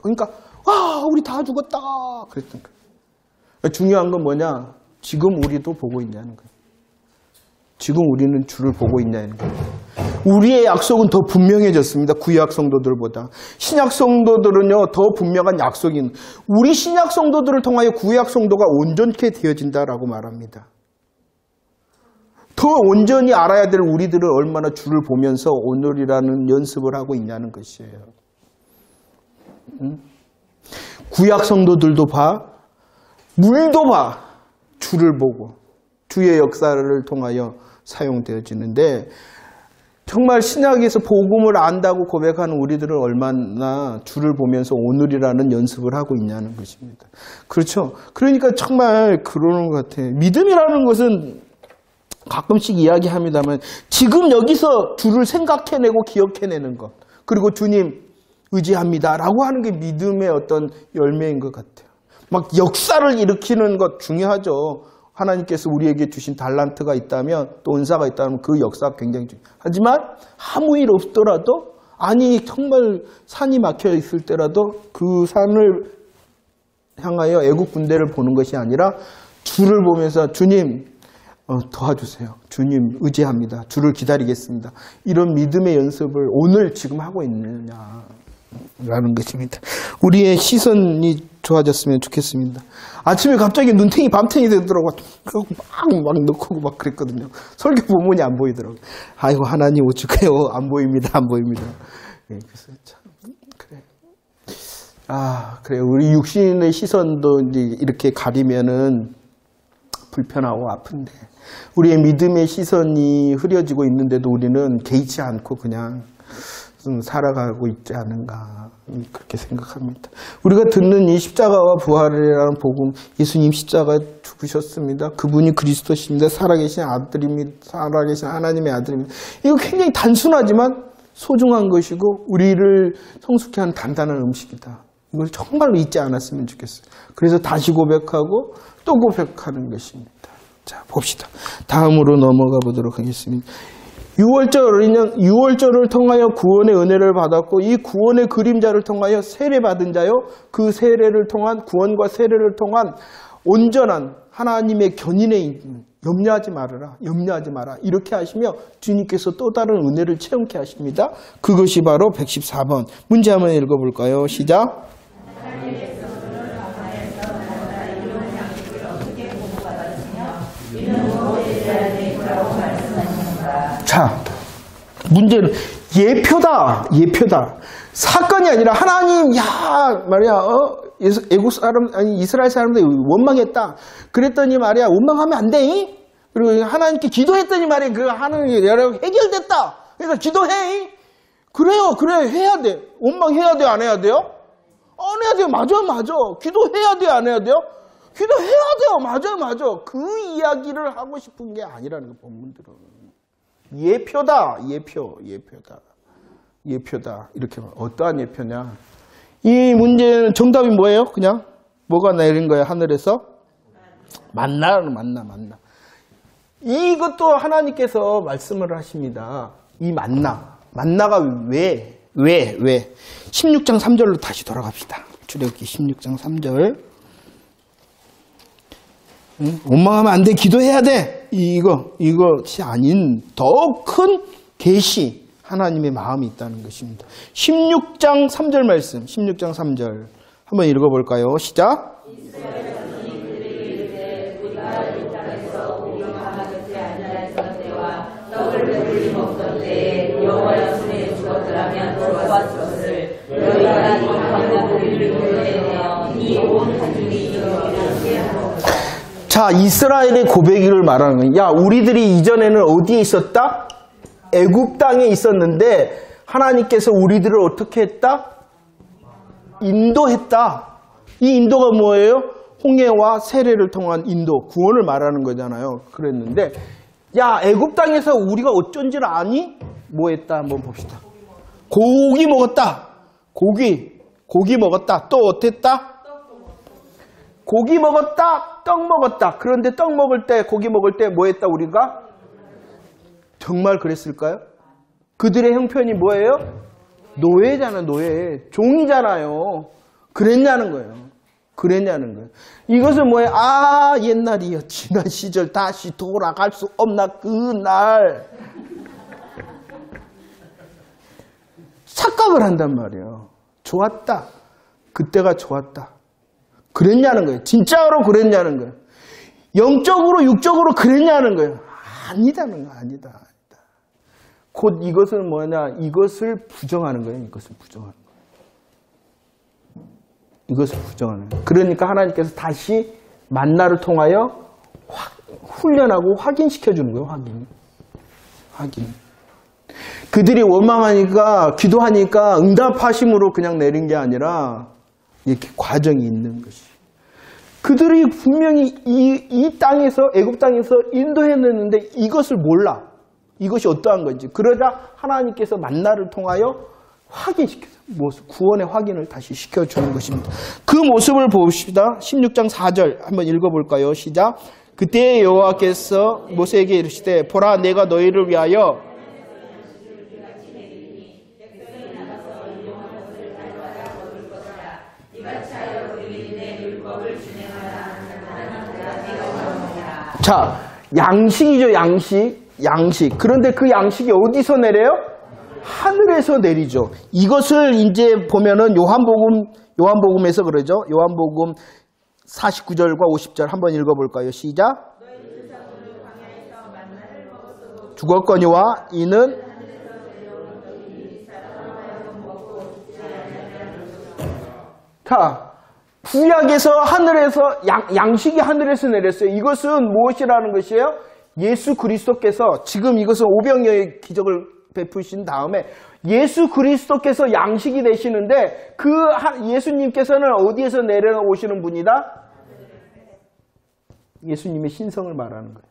그러니까 와, 우리 다 죽었다. 그랬던 거예요. 중요한 건 뭐냐? 지금 우리도 보고 있냐는 거예요. 지금 우리는 주를 보고 있냐는 거예요. 우리의 약속은 더 분명해졌습니다. 구약 성도들보다. 신약 성도들은요, 더 분명한 약속인, 우리 신약 성도들을 통하여 구약 성도가 온전케 되어진다라고 말합니다. 더 온전히 알아야 될 우리들은 얼마나 주를 보면서 오늘이라는 연습을 하고 있냐는 것이에요. 구약 성도들도 봐, 물도 봐, 주를 보고 주의 역사를 통하여 사용되어지는데, 정말 신약에서 복음을 안다고 고백하는 우리들은 얼마나 주를 보면서 오늘이라는 연습을 하고 있냐는 것입니다. 그렇죠? 그러니까 정말 그러는 것 같아요. 믿음이라는 것은 가끔씩 이야기합니다만, 지금 여기서 주를 생각해내고 기억해내는 것, 그리고 주님 의지합니다 라고 하는 게 믿음의 어떤 열매인 것 같아요. 막 역사를 일으키는 것 중요하죠. 하나님께서 우리에게 주신 달란트가 있다면, 또 은사가 있다면 그 역사가 굉장히 중요해요. 하지만 아무 일 없더라도, 아니 정말 산이 막혀 있을 때라도 그 산을 향하여 애국 군대를 보는 것이 아니라 주를 보면서 주님 도와주세요. 주님 의지합니다. 주를 기다리겠습니다. 이런 믿음의 연습을 오늘 지금 하고 있느냐라는 것입니다. 우리의 시선이 좋아졌으면 좋겠습니다. 아침에 갑자기 눈탱이 밤탱이 되더라고요. 막 넣고 막 그랬거든요. 설교 본문이 안 보이더라고요. 아이고 하나님 오죽해요. 안 보입니다. 안 보입니다. 네, 그래서 참 그래. 그래. 우리 육신의 시선도 이제 이렇게 가리면은 불편하고 아픈데, 우리의 믿음의 시선이 흐려지고 있는데도 우리는 개의치 않고 그냥 살아가고 있지 않은가, 그렇게 생각합니다. 우리가 듣는 이 십자가와 부활이라는 복음, 예수님 십자가 죽으셨습니다. 그분이 그리스도십니다. 살아계신 아들입니다. 살아계신 하나님의 아들입니다. 이거 굉장히 단순하지만 소중한 것이고 우리를 성숙케 하는 단단한 음식이다. 이걸 정말로 잊지 않았으면 좋겠어요. 그래서 다시 고백하고 또 고백하는 것입니다. 자, 봅시다. 다음으로 넘어가 보도록 하겠습니다. 6월절을 통하여 구원의 은혜를 받았고, 이 구원의 그림자를 통하여 세례받은 자요, 그 세례를 통한, 구원과 세례를 통한 온전한 하나님의 견인에 있는, 염려하지 말아라, 염려하지 마라, 이렇게 하시며 주님께서 또 다른 은혜를 체험케 하십니다. 그것이 바로 114번 문제 한번 읽어볼까요? 시작. 자, 문제는 예표다. 사건이 아니라 하나님, 말이야, 애국 사람, 아니, 이스라엘 사람들이 원망했다. 그랬더니 말이야, 원망하면 안 돼. 그리고 하나님께 기도했더니 말이야, 그 하나님이 해결됐다. 그러니까 기도해. 그래요, 해야 돼. 원망해야 돼, 안 해야 돼요? 안 해야 돼요. 맞아. 기도해야 돼요, 안 해야 돼요? 기도해야 돼요. 맞아. 그 이야기를 하고 싶은 게 아니라는 거, 본문들은. 예표다. 이렇게 어떠한 예표냐? 이 문제는 정답이 뭐예요? 그냥 뭐가 내린 거예요? 하늘에서 만나. 이것도 하나님께서 말씀을 하십니다. 이 만나가 왜? 16장 3절로 다시 돌아갑시다. 출애굽기 16장 3절. 원망하면 안 돼. 기도해야 돼. 이것이 아닌 더 큰 계시, 하나님의 마음이 있다는 것입니다. 16장 3절 말씀, 16장 3절 한번 읽어볼까요? 시작. 자, 이스라엘의 고백을 말하는 거예요. 야, 우리들이 이전에는 어디에 있었다? 애굽 땅에 있었는데 하나님께서 우리들을 어떻게 했다? 인도했다. 이 인도가 뭐예요? 홍해와 세례를 통한 인도, 구원을 말하는 거잖아요. 그랬는데, 야, 애굽 땅에서 우리가 어쩐 줄 아니? 뭐 했다? 한번 봅시다. 고기 먹었다. 고기 먹었다. 또 어땠다? 고기 먹었다, 떡 먹었다. 그런데 떡 먹을 때, 고기 먹을 때 뭐 했다, 우리가? 정말 그랬을까요? 그들의 형편이 뭐예요? 노예잖아, 노예. 종이잖아요. 그랬냐는 거예요. 이것은 뭐예요? 옛날이요. 지난 시절 다시 돌아갈 수 없나, 그날. 착각을 한단 말이에요. 좋았다. 그때가 좋았다. 그랬냐는 거예요. 진짜로 그랬냐는 거예요. 영적으로 육적으로 그랬냐는 거예요. 아니다는 거예요. 아니다. 곧 이것은 뭐냐? 이것을 부정하는 거예요. 이것을 부정하는 거예요. 이것을 부정하는 거예요. 그러니까 하나님께서 다시 만나를 통하여 훈련하고 확인시켜 주는 거예요. 확인. 그들이 원망하니까 기도하니까 응답하심으로 그냥 내린 게 아니라 이렇게 과정이 있는 것이. 그들이 분명히 이 땅에서 애굽 땅에서 인도해냈는데 이것을 몰라. 이것이 어떠한 건지. 그러자 하나님께서 만나를 통하여 확인시켜서 구원의 확인을 다시 시켜주는 것입니다. 그 모습을 봅시다. 16장 4절 한번 읽어볼까요? 시작. 그때 여호와께서 모세에게 이르시되 보라 내가 너희를 위하여 자, 양식이죠. 양식. 그런데 그 양식이 어디서 내려요? 하늘에서 내리죠. 이것을 이제 보면은 요한복음에서 그러죠. 요한복음 49절과 50절 한번 읽어볼까요? 시작. 죽었거니와 이는 자, 구약에서 하늘에서 양식이 하늘에서 내렸어요. 이것은 무엇이라는 것이에요? 예수 그리스도께서 지금 이것은 오병이어의 기적을 베푸신 다음에 예수 그리스도께서 양식이 되시는데 그 예수님께서는 어디에서 내려오시는 분이다? 예수님의 신성을 말하는 거예요.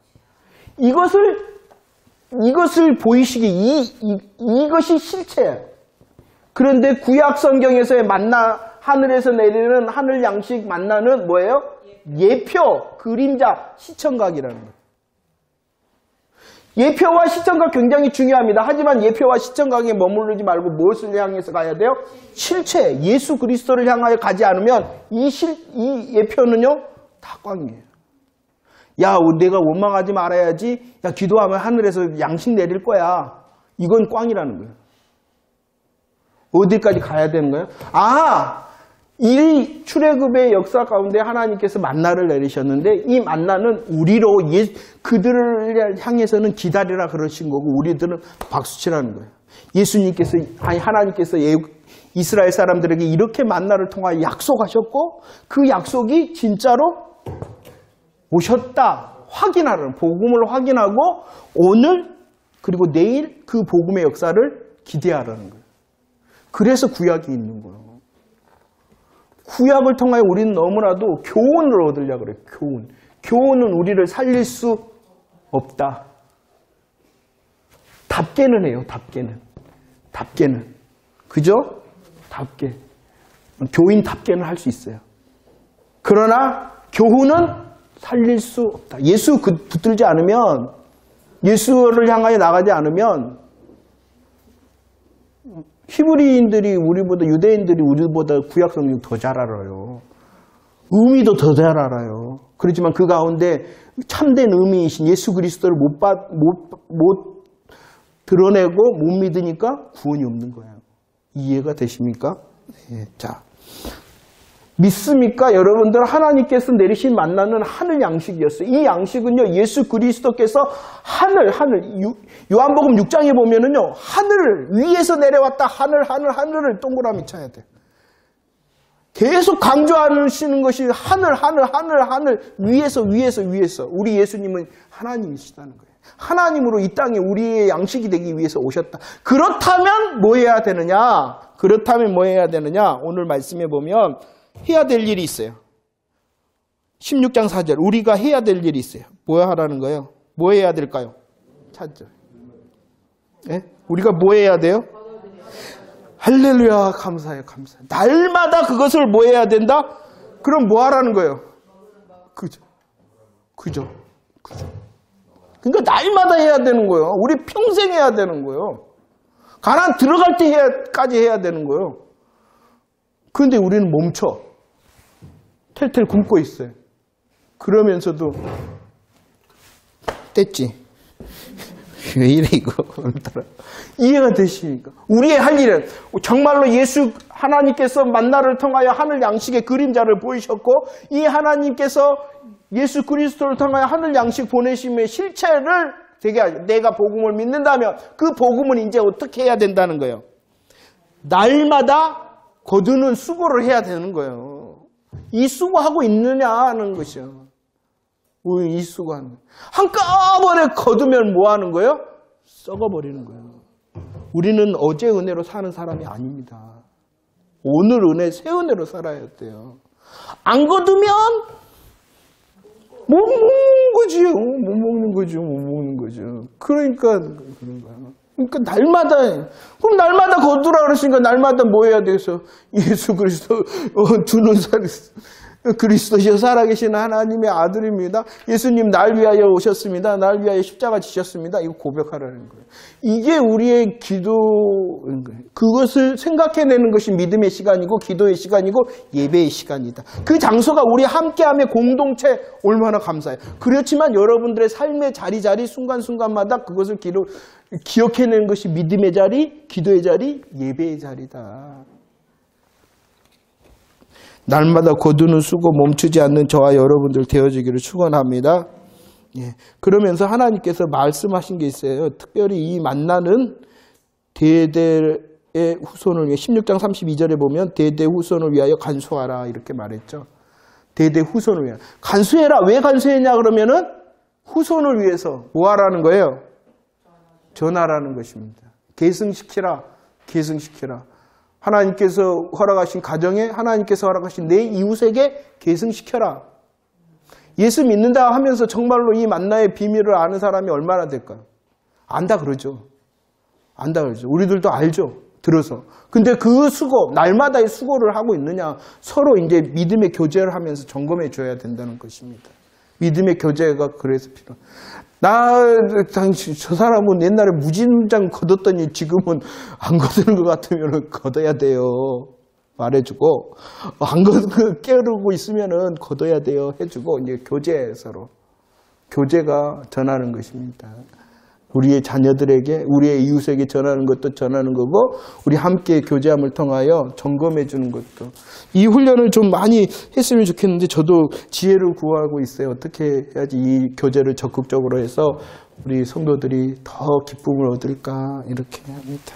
이것을 보이시기 이것이 실체예요. 그런데 구약 성경에서의 만나 하늘에서 내리는 하늘 양식 만나는 뭐예요? 예표, 그림자, 시청각이라는 거예요. 예표와 시청각 굉장히 중요합니다. 하지만 예표와 시청각에 머무르지 말고 무엇을 향해서 가야 돼요? 실체, 예수 그리스도를 향하여 가지 않으면 이 예표는요, 다 꽝이에요. 야, 내가 원망하지 말아야지. 야, 기도하면 하늘에서 양식 내릴 거야. 이건 꽝이라는 거예요. 어디까지 가야 되는 거예요? 이 출애굽의 역사 가운데 하나님께서 만나를 내리셨는데 이 만나는 우리로 그들을 향해서는 기다리라 그러신 거고 우리들은 박수치라는 거예요. 하나님께서 이스라엘 사람들에게 이렇게 만나를 통하여 약속하셨고 그 약속이 진짜로 오셨다. 확인하는 복음을 확인하고 오늘 그리고 내일 그 복음의 역사를 기대하라는 거예요. 그래서 구약이 있는 거예요. 구약을 통하여 우리는 너무나도 교훈을 얻으려고 그래요. 교훈은 우리를 살릴 수 없다. 답게는 해요. 답게는. 그죠? 답게. 교인답게는 할 수 있어요. 그러나 교훈은 살릴 수 없다. 예수 붙들지 않으면 예수를 향하여 나가지 않으면 히브리인들이 우리보다 유대인들이 우리보다 구약 성경 더 잘 알아요. 의미도 더 잘 알아요. 그렇지만 그 가운데 참된 의미이신 예수 그리스도를 못 드러내고 못 믿으니까 구원이 없는 거예요. 이해가 되십니까? 네, 자, 믿습니까? 여러분들 하나님께서 내리신 만나는 하늘 양식이었어요. 이 양식은요 예수 그리스도께서 하늘 요한복음 6장에 보면은요 하늘 위에서 내려왔다. 하늘을 동그라미 쳐야 돼. 계속 강조하시는 것이 하늘 위에서 우리 예수님은 하나님이시다는 거예요. 하나님으로 이 땅에 우리의 양식이 되기 위해서 오셨다. 그렇다면 뭐 해야 되느냐? 오늘 말씀해 보면 해야 될 일이 있어요. 16장 4절 우리가 해야 될 일이 있어요. 뭐 하라는 거예요? 뭐 해야 될까요? 찾죠. 네? 우리가 뭐 해야 돼요? 할렐루야 감사해요. 날마다 그것을 뭐 해야 된다? 그럼 뭐 하라는 거예요? 그죠. 그러니까 날마다 해야 되는 거예요. 우리 평생 해야 되는 거예요. 가나안 들어갈 때까지 해야 되는 거예요. 그런데 우리는 멈춰. 텔텔 굶고 있어요. 그러면서도 뗐지. 왜 이래 이거 이해가 되십니까? 우리의 할 일은 정말로 예수 하나님께서 만나를 통하여 하늘 양식의 그림자를 보이셨고 이 하나님께서 예수 그리스도를 통하여 하늘 양식 보내심의 실체를 되게 하죠. 내가 복음을 믿는다면 그 복음은 이제 어떻게 해야 된다는 거예요. 날마다 거두는 수고를 해야 되는 거예요. 이 수고하고 있느냐 하는 것이요. 우리 이 수고하는 한꺼번에 거두면 뭐 하는 거예요? 썩어버리는 거예요. 우리는 어제 은혜로 사는 사람이 아닙니다. 오늘 은혜, 새 은혜로 살아야 돼요. 안 거두면 못 먹는 거지요. 못 먹는 거죠. 못 먹는 거죠. 그러니까 그런 거야. 그러니까 날마다 그럼 날마다 거두라 그랬으니까 날마다 뭐 해야 되겠어? 예수 그리스도 주는 살 그리스도시여 살아계신 하나님의 아들입니다. 예수님 날 위하여 오셨습니다. 날 위하여 십자가 지셨습니다. 이거 고백하라는 거예요. 이게 우리의 기도인 거예요. 그것을 생각해내는 것이 믿음의 시간이고 기도의 시간이고 예배의 시간이다. 그 장소가 우리 함께함의 공동체 얼마나 감사해요. 그렇지만 여러분들의 삶의 자리 순간순간마다 그것을 기억해내는 것이 믿음의 자리, 기도의 자리, 예배의 자리다. 날마다 거두는 수고 멈추지 않는 저와 여러분들 되어지기를 축원합니다. 예. 그러면서 하나님께서 말씀하신 게 있어요. 특별히 이 만나는 대대의 후손을 위해 16장 32절에 보면 대대 후손을 위하여 간수하라 이렇게 말했죠. 대대 후손을 위하여 간수해라. 왜 간수했냐 그러면은 후손을 위해서 뭐 하라는 거예요? 전하라는 것입니다. 계승시키라. 계승시키라. 하나님께서 허락하신 가정에 하나님께서 허락하신 내 이웃에게 계승시켜라. 예수 믿는다 하면서 정말로 이 만나의 비밀을 아는 사람이 얼마나 될까요? 안다 그러죠. 안다 그러죠. 우리들도 알죠. 들어서. 근데 그 수고, 날마다의 수고를 하고 있느냐 서로 이제 믿음의 교제를 하면서 점검해 줘야 된다는 것입니다. 믿음의 교제가 그래서 필요해요. 저 사람은 옛날에 무진장 걷었더니 지금은 안 걷는 것 같으면 걷어야 돼요. 말해주고, 깨우고 있으면은 걷어야 돼요. 해주고, 이제 교제 서로. 교제가 전하는 것입니다. 우리의 자녀들에게, 우리의 이웃에게 전하는 것도 전하는 거고, 우리 함께 교제함을 통하여 점검해 주는 것도. 이 훈련을 좀 많이 했으면 좋겠는데, 저도 지혜를 구하고 있어요. 어떻게 해야지 이 교제를 적극적으로 해서 우리 성도들이 더 기쁨을 얻을까, 이렇게 합니다.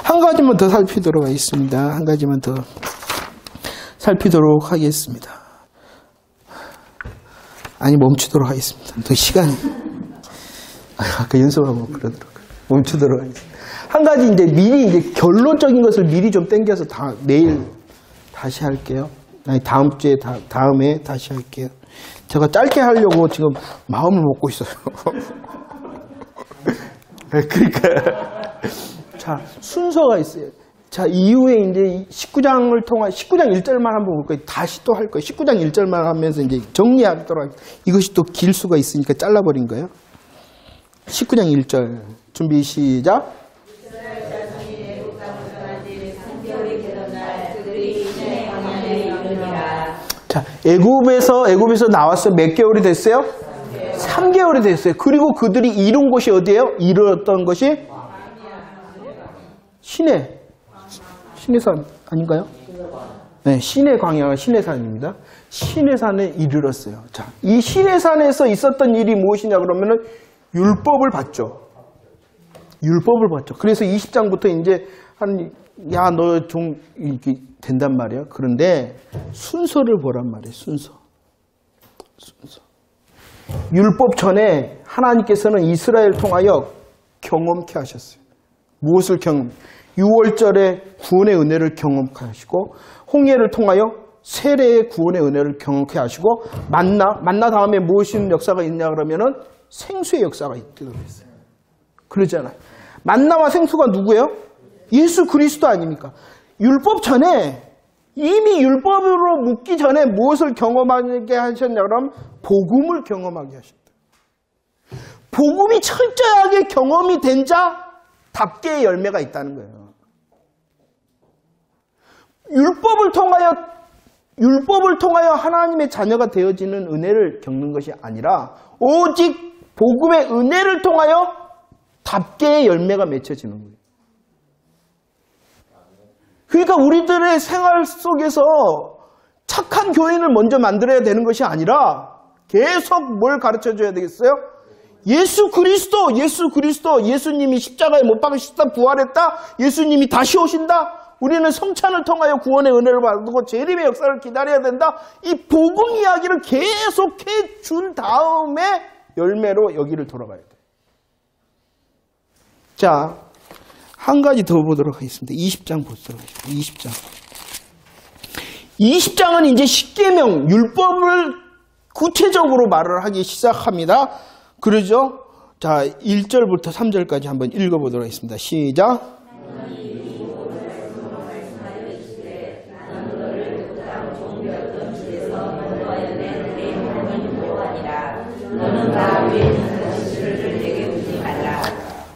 한 가지만 더 살피도록 하겠습니다. 한 가지만 더 살피도록 하겠습니다. 아니, 멈추도록 하겠습니다. 더 시간이. 아까 연습하고 그러더라고요. 멈추도록 하겠습니다. 한 가지 이제 미리 이제 결론적인 것을 미리 좀 땡겨서 내일 다시 할게요. 아니, 다음 주에, 다음에 다시 할게요. 제가 짧게 하려고 지금 마음을 먹고 있어요. 그러니까. 자, 순서가 있어요. 자, 이후에 이제 19장을 통한 19장 1절만 한번 볼 거예요. 다시 또 할 거예요. 19장 1절만 하면서 이제 정리하도록 하겠습니다. 이것이 또 길 수가 있으니까 잘라버린 거예요. 19장 1절 준비 시작. 자, 애굽에서 나왔어요. 몇 개월이 됐어요? 3개월이 됐어요. 그리고 그들이 이룬 곳이 어디예요? 이루었던 것이 시내산 아닌가요? 네, 시내 광야가 시내산입니다. 시내산에 이르렀어요. 자, 이 시내산에서 있었던 일이 무엇이냐 그러면은 율법을 받죠. 율법을 받죠. 그래서 20장부터 이제 너 좀 이렇게 된단 말이야. 그런데 순서를 보란 말이에요. 순서. 율법 전에 하나님께서는 이스라엘 통하여 경험케 하셨어요. 무엇을 경험? 6월절에 구원의 은혜를 경험케 하시고 홍해를 통하여 세례의 구원의 은혜를 경험케 하시고 만나 다음에 무엇인 역사가 있냐 그러면은 생수의 역사가 있도록 했어요. 그러잖아요. 만나와 생수가 누구예요? 예수 그리스도 아닙니까? 율법 전에 이미 율법으로 묻기 전에 무엇을 경험하게 하셨냐 그러면 복음을 경험하게 하셨다. 복음이 철저하게 경험이 된 자답게의 열매가 있다는 거예요. 율법을 통하여 하나님의 자녀가 되어지는 은혜를 겪는 것이 아니라 오직 복음의 은혜를 통하여 답게의 열매가 맺혀지는 거예요. 그러니까 우리들의 생활 속에서 착한 교인을 먼저 만들어야 되는 것이 아니라 계속 뭘 가르쳐줘야 되겠어요? 예수 그리스도, 예수님이 십자가에 못 박히셨다, 부활했다, 예수님이 다시 오신다, 우리는 성찬을 통하여 구원의 은혜를 받고 재림의 역사를 기다려야 된다. 이 복음 이야기를 계속해 준 다음에 열매로 여기를 돌아가야 돼요. 자, 한 가지 더 보도록 하겠습니다. 20장 보도록 하겠습니다. 20장은 이제 십계명, 율법을 구체적으로 말을 하기 시작합니다. 그러죠? 자, 1절부터 3절까지 한번 읽어보도록 하겠습니다. 시작.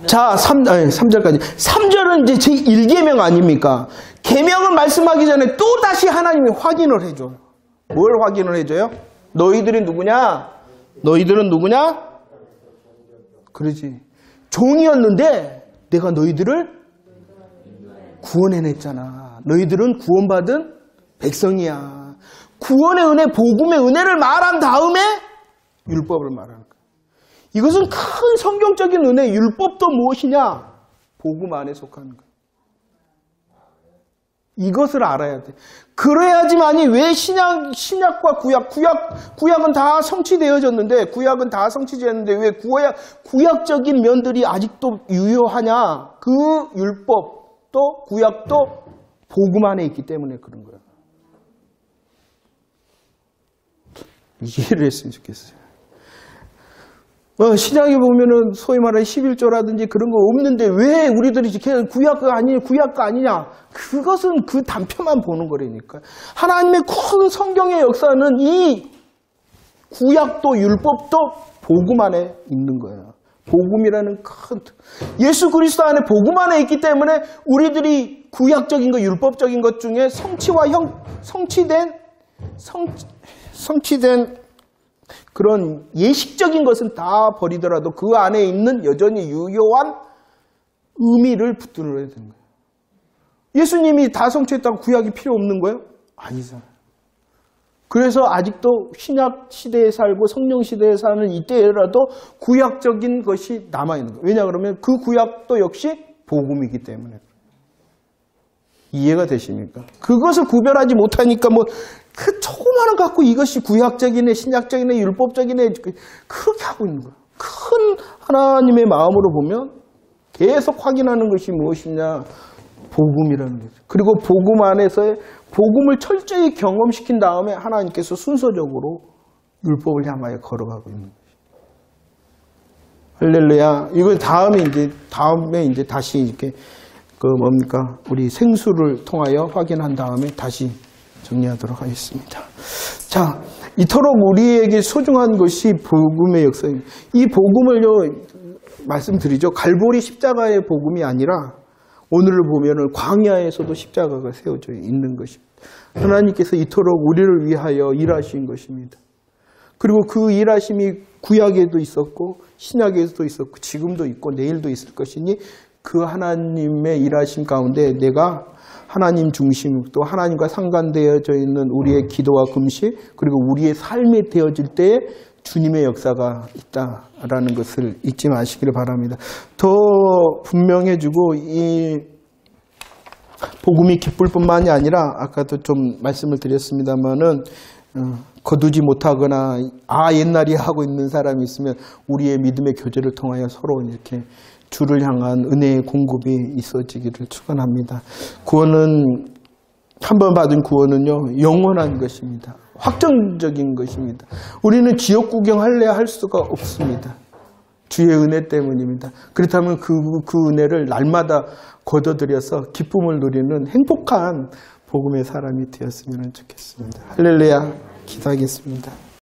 자, 3절까지. 3절은 이제 제1계명 아닙니까? 계명을 말씀하기 전에 또 다시 하나님이 확인을 해줘요. 뭘 확인을 해줘요? 너희들이 누구냐? 너희들은 누구냐? 그러지. 종이었는데 내가 너희들을 구원해냈잖아. 너희들은 구원받은 백성이야. 구원의 은혜, 복음의 은혜를 말한 다음에 율법을 말하는 거야. 이것은 큰 성경적인 은혜, 율법도 무엇이냐? 복음 안에 속하는 거야. 이것을 알아야 돼. 그래야지만이 왜 신약과 구약은 다 성취되어졌는데, 왜 구약적인 면들이 아직도 유효하냐? 그 율법도 구약도 복음 안에 있기 때문에 그런 거야. 이해를 했으면 좋겠어요. 신약에 보면은 소위 말하는 11조라든지 그런 거 없는데 왜 우리들이 구약가 아니냐? 그것은 그 단편만 보는 거라니까. 하나님의 큰 성경의 역사는 이 구약도 율법도 복음 안에 있는 거예요. 복음이라는 큰 예수 그리스도 안에 복음 안에 있기 때문에 우리들이 구약적인 것, 율법적인 것 중에 성취된 그런 예식적인 것은 다 버리더라도 그 안에 있는 여전히 유효한 의미를 붙들어야 되는 거예요. 예수님이 다 성취했다고 구약이 필요 없는 거예요? 아니잖아요. 그래서 아직도 신약 시대에 살고 성령 시대에 사는 이때라도 구약적인 것이 남아있는 거예요. 왜냐 그러면 그 구약도 역시 복음이기 때문에. 이해가 되십니까? 그것을 구별하지 못하니까 그 조그마한 갖고 이것이 구약적이네, 신약적이네, 율법적이네 그렇게 하고 있는 거예요. 큰 하나님의 마음으로 보면 계속 확인하는 것이 무엇이냐? 복음이라는 거죠. 그리고 복음 안에서의 복음을 철저히 경험시킨 다음에 하나님께서 순서적으로 율법을 향하여 걸어가고 있는 거죠. 할렐루야. 이걸 다음에 이제 다시 이렇게 우리 생수를 통하여 확인한 다음에 다시 정리하도록 하겠습니다. 자, 이토록 우리에게 소중한 것이 복음의 역사입니다. 이 복음을요, 말씀드리죠. 갈보리 십자가의 복음이 아니라 오늘을 보면은 광야에서도 십자가가 세워져 있는 것입니다. 하나님께서 이토록 우리를 위하여 일하신 것입니다. 그리고 그 일하심이 구약에도 있었고 신약에도 있었고 지금도 있고 내일도 있을 것이니 그 하나님의 일하심 가운데 내가 하나님 중심 또 하나님과 상관되어져 있는 우리의 기도와 금식 그리고 우리의 삶이 되어질 때에 주님의 역사가 있다라는 것을 잊지 마시기를 바랍니다. 더 분명해지고 이 복음이 기쁠 뿐만이 아니라 아까도 좀 말씀을 드렸습니다마는 거두지 못하거나 옛날이 하고 있는 사람이 있으면 우리의 믿음의 교제를 통하여 서로 이렇게 주를 향한 은혜의 공급이 있어지기를 축원합니다. 구원은 한번 받은 구원은요 영원한 것입니다. 확정적인 것입니다. 우리는 지옥 구경할래 할 수가 없습니다. 주의 은혜 때문입니다. 그렇다면 그 은혜를 날마다 거둬들여서 기쁨을 누리는 행복한 복음의 사람이 되었으면 좋겠습니다. 할렐루야. 기도하겠습니다.